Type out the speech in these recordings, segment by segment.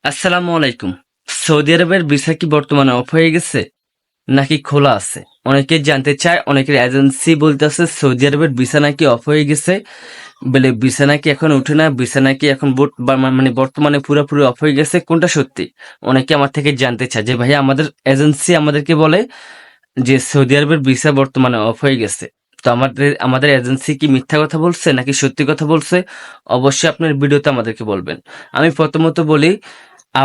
আসসালামু আলাইকুম। সৌদি আরবের ভিসা কি বর্তমানে অফ হয়ে গেছে নাকি খোলা আছে? অনেকে জানতে চায়, অনেকের এজেন্সি বলতেছে সৌদি আরবের ভিসা নাকি অফ হয়ে গেছে, বলে ভিসা নাকি এখন উঠে না, ভিসা নাকি এখন মানে বর্তমানে পুরোপুরি অফ হয়ে গেছে। কোনটা সত্যি? অনেকে আমার থেকে জানতে চায় যে ভাইয়া আমাদের এজেন্সি আমাদেরকে বলে যে সৌদি আরবের ভিসা বর্তমানে অফ হয়ে গেছে। তো আমাদের এজেন্সি কি মিথ্যা কথা বলছে নাকি সত্যি কথা বলছে? অবশ্যই আপনার ভিডিওতে আমাদেরকে বলবেন। আমি প্রথমত বলি,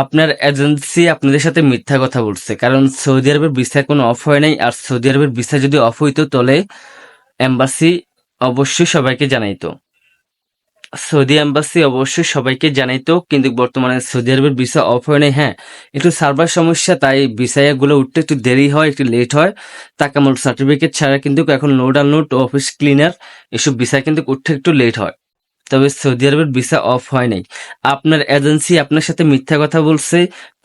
আপনার এজেন্সি আপনাদের সাথে মিথ্যা কথা বলছে, কারণ সৌদি আরবের ভিসা কোনো অফ হয় নাই। আর সৌদি আরবের ভিসা যদি অফ হইতো তাহলে এম্বাসি অবশ্যই সবাইকে জানাইতো, সৌদি এম্বাসি অবশ্যই সবাইকে জানাইতো। কিন্তু বর্তমানে সৌদি আরবের ভিসা অফ হয় নাই। হ্যাঁ, একটু সার্ভার সমস্যা, তাই ভিসাগুলো উঠতে একটু দেরি হয়, একটু লেট হয়। তাকামুল সার্টিফিকেট ছাড়া কিন্তু এখন লোড আনলোড, অফিস ক্লিনার, এসব ভিসা কিন্তু উঠতে একটু লেট হয়। তবে সৌদি আরবের ভিসা অফ হয় নাই। আপনার এজেন্সি আপনার সাথে মিথ্যা কথা বলছে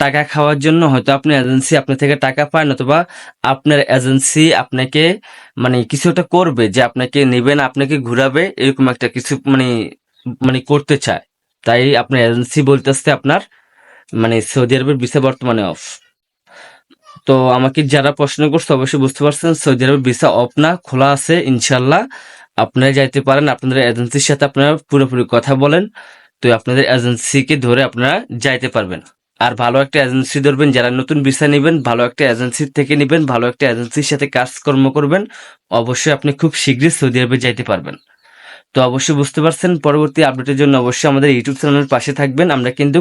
টাকা খাওয়ার জন্য। হয়তো আপনার এজেন্সি আপনার থেকে টাকা পায়, নতুবা আপনার এজেন্সি আপনাকে মানে কিছু একটা করবে, যে আপনাকে নেবেন, আপনাকে ঘুরাবে, এরকম একটা কিছু মানে মানে করতে চায়। তাই আপনার এজেন্সি বলতেছে আপনার মানে সৌদি আরবের ভিসা বর্তমানে অফ। তো আমাকে যারা প্রশ্ন করছে অবশ্যই বুঝতে পারছেন, সৌদি আরবের ভিসা অফ না, খোলা আছে ইনশাল্লাহ। আপনারা যাইতে পারেন, আপনাদের এজেন্সির সাথে আপনারা পুরোপুরি কথা বলেন। তো আপনাদের এজেন্সিকে ধরে আপনারা যাইতে পারবেন। আর ভালো একটা এজেন্সি ধরবেন, যারা নতুন ভিসা নেবেন ভালো একটা এজেন্সির থেকে নেবেন, ভালো একটা এজেন্সির সাথে কাজকর্ম করবেন। অবশ্যই আপনি খুব শীঘ্রই সৌদি আরবে যাইতে পারবেন। তো অবশ্যই বুঝতে পারছেন, পরবর্তী আপডেটের জন্য অবশ্যই আমাদের ইউটিউব চ্যানেলের পাশে থাকবেন। আমরা কিন্তু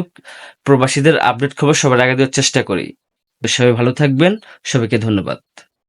প্রবাসীদের আপডেট খবর সবার আগে দেওয়ার চেষ্টা করি। তো সবাই ভালো থাকবেন, সবাইকে ধন্যবাদ।